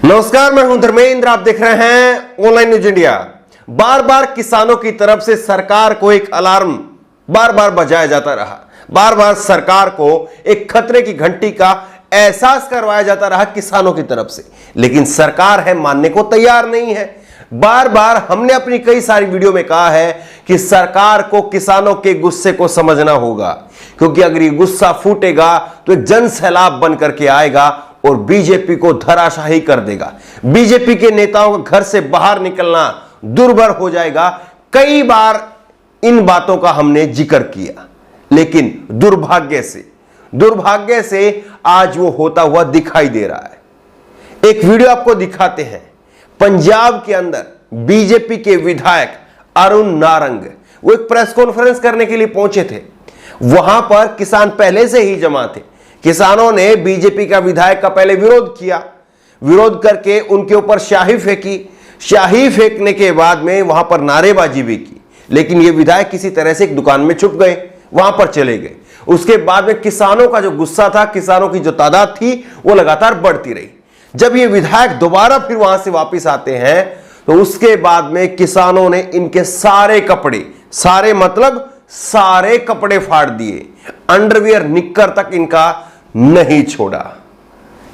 नमस्कार, मैं हूं धर्मेंद्र। आप देख रहे हैं ऑनलाइन न्यूज इंडिया। बार बार किसानों की तरफ से सरकार को एक अलार्म बार बार बजाया जाता रहा। बार बार सरकार को एक खतरे की घंटी का एहसास करवाया जाता रहा किसानों की तरफ से, लेकिन सरकार है मानने को तैयार नहीं है। बार बार हमने अपनी कई सारी वीडियो में कहा है कि सरकार को किसानों के गुस्से को समझना होगा, क्योंकि अगर ये गुस्सा फूटेगा तो एक जन सैलाब बन करके आएगा और बीजेपी को धराशाही कर देगा। बीजेपी के नेताओं का घर से बाहर निकलना दुर्भर हो जाएगा। कई बार इन बातों का हमने जिक्र किया, लेकिन दुर्भाग्य से आज वो होता हुआ दिखाई दे रहा है। एक वीडियो आपको दिखाते हैं। पंजाब के अंदर बीजेपी के विधायक अरुण नारंग वो एक प्रेस कॉन्फ्रेंस करने के लिए पहुंचे थे। वहां पर किसान पहले से ही जमा थे। किसानों ने बीजेपी का विधायक का पहले विरोध किया, विरोध करके उनके ऊपर स्याही फेंकी। स्याही फेंकने के बाद में वहां पर नारेबाजी भी की, लेकिन ये विधायक किसी तरह से एक दुकान में छुप गए, वहां पर चले गए। उसके बाद में किसानों का जो गुस्सा था, किसानों की जो तादाद थी, वो लगातार बढ़ती रही। जब ये विधायक दोबारा फिर वहां से वापस आते हैं तो उसके बाद में किसानों ने इनके सारे कपड़े फाड़ दिए। अंडरवियर निक्कर तक इनका नहीं छोड़ा।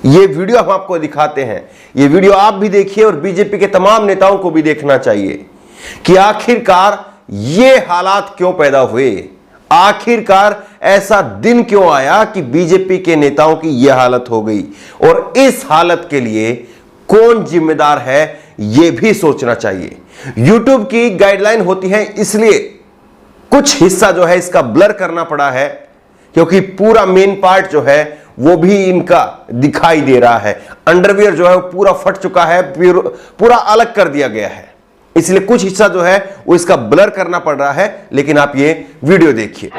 ये वीडियो हम आपको दिखाते हैं। ये वीडियो आप भी देखिए और बीजेपी के तमाम नेताओं को भी देखना चाहिए कि आखिरकार ये हालात क्यों पैदा हुए। आखिरकार ऐसा दिन क्यों आया कि बीजेपी के नेताओं की यह हालत हो गई, और इस हालत के लिए कौन जिम्मेदार है यह भी सोचना चाहिए। यूट्यूब की गाइडलाइन होती है, इसलिए कुछ हिस्सा जो है इसका ब्लर करना पड़ा है, क्योंकि पूरा मेन पार्ट जो है वो भी इनका दिखाई दे रहा है। अंडरवियर जो है वो पूरा फट चुका है, पूरा अलग कर दिया गया है, इसलिए कुछ हिस्सा जो है वो इसका ब्लर करना पड़ रहा है। लेकिन आप ये वीडियो देखिए,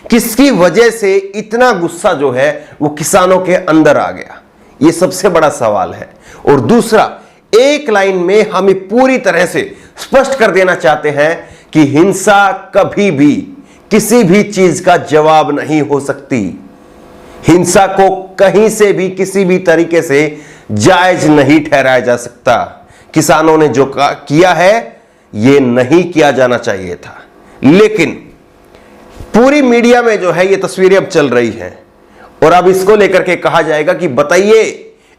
किसकी वजह से इतना गुस्सा जो है वो किसानों के अंदर आ गया, ये सबसे बड़ा सवाल है। और दूसरा, एक लाइन में हम ये पूरी तरह से स्पष्ट कर देना चाहते हैं कि हिंसा कभी भी किसी भी चीज का जवाब नहीं हो सकती। हिंसा को कहीं से भी किसी भी तरीके से जायज नहीं ठहराया जा सकता। किसानों ने जो किया है यह नहीं किया जाना चाहिए था, लेकिन पूरी मीडिया में जो है ये तस्वीरें अब चल रही हैं और अब इसको लेकर के कहा जाएगा कि बताइए,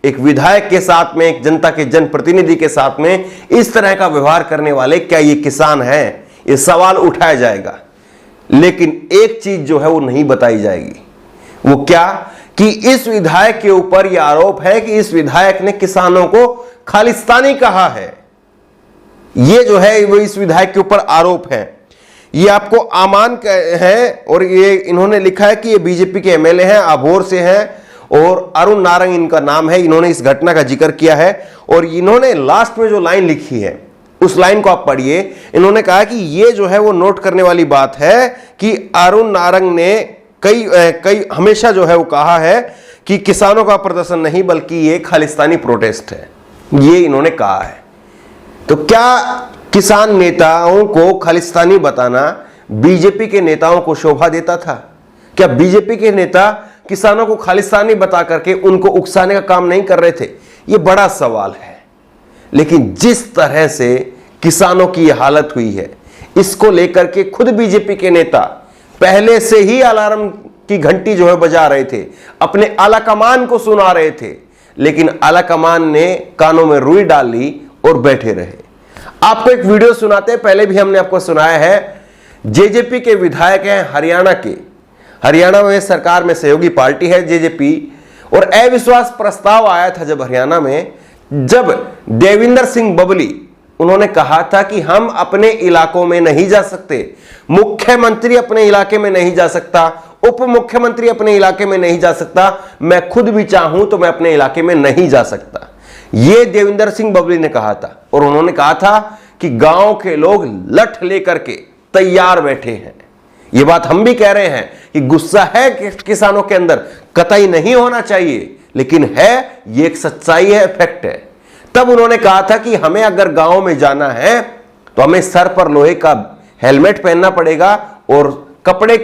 एक विधायक के साथ में, एक जनता के जनप्रतिनिधि के साथ में इस तरह का व्यवहार करने वाले क्या ये किसान हैं? ये सवाल उठाया जाएगा, लेकिन एक चीज जो है वो नहीं बताई जाएगी। वो क्या कि इस विधायक के ऊपर यह आरोप है कि इस विधायक ने किसानों को खालिस्तानी कहा है। ये जो है वो इस विधायक के ऊपर आरोप है। ये आपको आमान है और ये इन्होंने लिखा है कि ये बीजेपी के एमएलए हैं, अबोहर से हैं और अरुण नारंग इनका नाम है। इन्होंने इस घटना का जिक्र किया है और इन्होंने लास्ट में जो लाइन लिखी है उस लाइन को आप पढ़िए। इन्होंने कहा कि ये जो है वो नोट करने वाली बात है कि अरुण नारंग ने कई हमेशा जो है वो कहा है कि किसानों का प्रदर्शन नहीं बल्कि ये खालिस्तानी प्रोटेस्ट है, ये इन्होंने कहा है। तो क्या किसान नेताओं को खालिस्तानी बताना बीजेपी के नेताओं को शोभा देता था? क्या बीजेपी के नेता किसानों को खालिस्तानी बता करके उनको उकसाने का काम नहीं कर रहे थे? ये बड़ा सवाल है। लेकिन जिस तरह से किसानों की यह हालत हुई है, इसको लेकर के खुद बीजेपी के नेता पहले से ही अलार्म की घंटी जो है बजा रहे थे, अपने आला कमान को सुना रहे थे, लेकिन आला कमान ने कानों में रुई डाल ली और बैठे रहे। आपको एक वीडियो सुनाते हैं, पहले भी हमने आपको सुनाया है। जेजेपी के विधायक हैं हरियाणा के। हरियाणा में सरकार में सहयोगी पार्टी है जेजेपी, और अविश्वास प्रस्ताव आया था जब हरियाणा में, जब देविंदर सिंह बबली उन्होंने कहा था कि हम अपने इलाकों में नहीं जा सकते, मुख्यमंत्री अपने इलाके में नहीं जा सकता, उप मुख्यमंत्री अपने इलाके में नहीं जा सकता, मैं खुद भी चाहूं तो मैं अपने इलाके में नहीं जा सकता। यह देविंदर सिंह बबली ने कहा था और उन्होंने कहा था कि गांव के लोग लठ लेकर के तैयार बैठे हैं। यह बात हम भी कह रहे हैं कि गुस्सा है किसानों के अंदर, कतई नहीं होना चाहिए, लेकिन है, ये एक सच्चाई है, फैक्ट है। तब उन्होंने कहा था कि हमें अगर गांव में जाना है तो हमें सर पर लोहे का हेलमेट पहनना पड़ेगा और कपड़े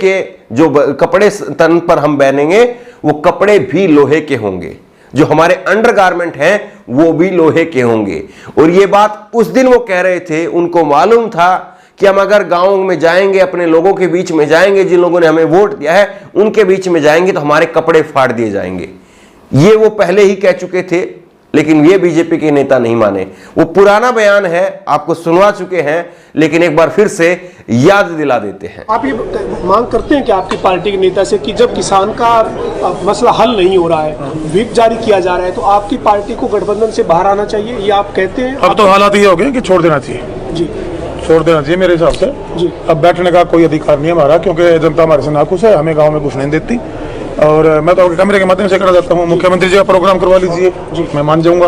तन पर हम पहनेंगे वो कपड़े भी लोहे के होंगे। जो हमारे अंडरगारमेंट हैं वो भी लोहे के होंगे। और ये बात उस दिन वो कह रहे थे, उनको मालूम था कि हम अगर गांव में जाएंगे, अपने लोगों के बीच में जाएंगे, जिन लोगों ने हमें वोट दिया है उनके बीच में जाएंगे तो हमारे कपड़े फाड़ दिए जाएंगे। ये वो पहले ही कह चुके थे, लेकिन ये बीजेपी के नेता नहीं माने। वो पुराना बयान है, आपको सुनवा चुके हैं, लेकिन एक बार फिर से याद दिला देते हैं। आप ये मांग करते हैं कि आपकी पार्टी के नेता से कि जब किसान का मसला हल नहीं हो रहा है, व्हिप जारी किया जा रहा है, तो आपकी पार्टी को गठबंधन से बाहर आना चाहिए, ये आप कहते हैं? अब तो हालात ये हो गए कि छोड़ देना चाहिए जी, छोड़ देना चाहिए मेरे हिसाब से जी। अब बैठने का कोई अधिकार नहीं है हमारा, क्योंकि जनता हमारे से नाखुश है, हमें गाँव में घुसने नहीं देती। और मैं तो कैमरे के माध्यम से कहना चाहता हूँ, मुख्यमंत्री जी का प्रोग्राम करवा लीजिए, मैं मान जाऊंगा।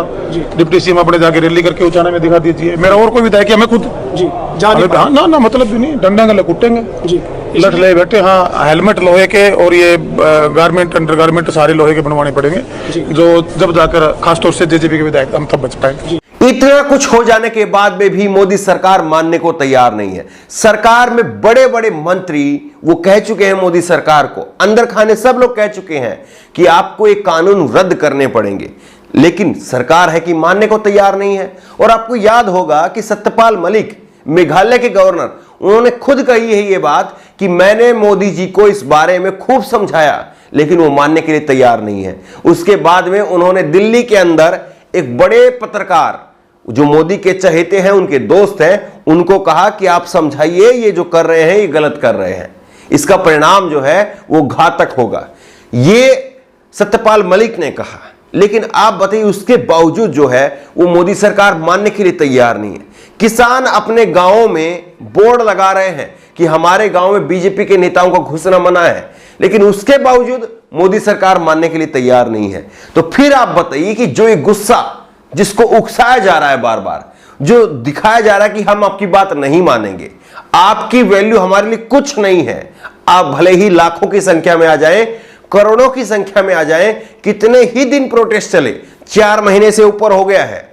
डिप्टी सीएम अपने जाके रैली करके उचाना में दिखा दीजिए। मेरा और कोई विधायक हमें खुद जी ना ना मतलब भी नहीं, डंडा गले कुटेंगे जी, लट ले बैठे। हाँ, हेलमेट लोहे के और ये गारमेंट अंडर गारमेंट सारे लोहे के बनवाने पड़ेंगे, जो जब जाकर खासतौर से जेजेपी के विधायक हम तब बच पाएंगे। इतना कुछ हो जाने के बाद में भी मोदी सरकार मानने को तैयार नहीं है। सरकार में बड़े बड़े मंत्री वो कह चुके हैं मोदी सरकार को, अंदर खाने सब लोग कह चुके हैं कि आपको एक कानून रद्द करने पड़ेंगे, लेकिन सरकार है कि मानने को तैयार नहीं है। और आपको याद होगा कि सत्यपाल मलिक, मेघालय के गवर्नर, उन्होंने खुद कही है ये बात कि मैंने मोदी जी को इस बारे में खूब समझाया, लेकिन वो मानने के लिए तैयार नहीं है। उसके बाद में उन्होंने दिल्ली के अंदर एक बड़े पत्रकार जो मोदी के चहेते हैं, उनके दोस्त हैं, उनको कहा कि आप समझाइए, ये जो कर रहे हैं ये गलत कर रहे हैं, इसका परिणाम जो है वो घातक होगा। ये सत्यपाल मलिक ने कहा, लेकिन आप बताइए उसके बावजूद जो है वो मोदी सरकार मानने के लिए तैयार नहीं है। किसान अपने गांवों में बोर्ड लगा रहे हैं कि हमारे गांव में बीजेपी के नेताओं को घुसना मना है, लेकिन उसके बावजूद मोदी सरकार मानने के लिए तैयार नहीं है। तो फिर आप बताइए कि जो ये गुस्सा जिसको उकसाया जा रहा है, बार बार जो दिखाया जा रहा है कि हम आपकी बात नहीं मानेंगे, आपकी वैल्यू हमारे लिए कुछ नहीं है, आप भले ही लाखों की संख्या में आ जाएं, करोड़ों की संख्या में आ जाएं, कितने ही दिन प्रोटेस्ट चले, 4 महीने से ऊपर हो गया है,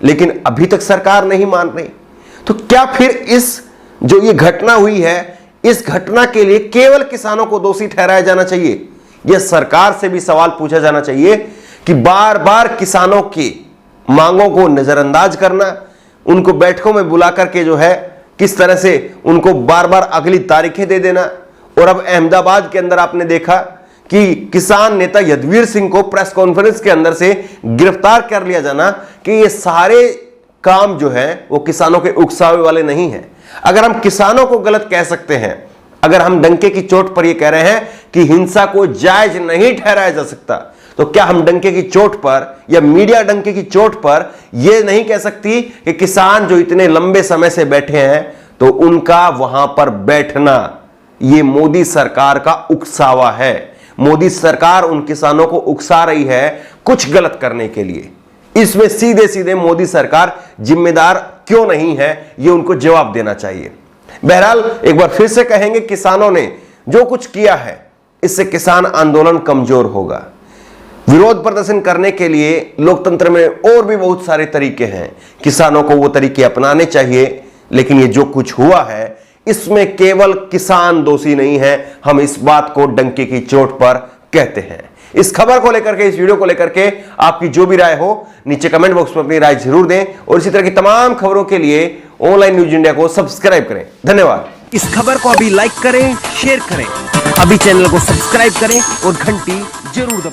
लेकिन अभी तक सरकार नहीं मान रही। तो क्या फिर इस जो ये घटना हुई है, इस घटना के लिए केवल किसानों को दोषी ठहराया जाना चाहिए? यह सरकार से भी सवाल पूछा जाना चाहिए कि बार बार किसानों की मांगों को नजरअंदाज करना, उनको बैठकों में बुला करके जो है किस तरह से उनको बार बार अगली तारीखें दे देना। और अब अहमदाबाद के अंदर आपने देखा कि किसान नेता यदुवीर सिंह को प्रेस कॉन्फ्रेंस के अंदर से गिरफ्तार कर लिया जाना, कि ये सारे काम जो है वो किसानों के उकसावे वाले नहीं है। अगर हम किसानों को गलत कह सकते हैं, अगर हम डंके की चोट पर ये कह रहे हैं कि हिंसा को जायज नहीं ठहराया जा सकता, तो क्या हम डंके की चोट पर या मीडिया डंके की चोट पर यह नहीं कह सकती कि किसान जो इतने लंबे समय से बैठे हैं तो उनका वहां पर बैठना यह मोदी सरकार का उकसावा है? मोदी सरकार उन किसानों को उकसा रही है कुछ गलत करने के लिए। इसमें सीधे सीधे मोदी सरकार जिम्मेदार क्यों नहीं है, यह उनको जवाब देना चाहिए। बहरहाल एक बार फिर से कहेंगे, किसानों ने जो कुछ किया है इससे किसान आंदोलन कमजोर होगा। विरोध प्रदर्शन करने के लिए लोकतंत्र में और भी बहुत सारे तरीके हैं, किसानों को वो तरीके अपनाने चाहिए, लेकिन ये जो कुछ हुआ है इसमें केवल किसान दोषी नहीं है, हम इस बात को डंके की चोट पर कहते हैं। इस खबर को लेकर के, इस वीडियो को लेकर के आपकी जो भी राय हो नीचे कमेंट बॉक्स में अपनी राय जरूर दें, और इसी तरह की तमाम खबरों के लिए ऑनलाइन न्यूज इंडिया को सब्सक्राइब करें। धन्यवाद। इस खबर को अभी लाइक करें, शेयर करें, अभी चैनल को सब्सक्राइब करें और घंटी जरूर दबाएं।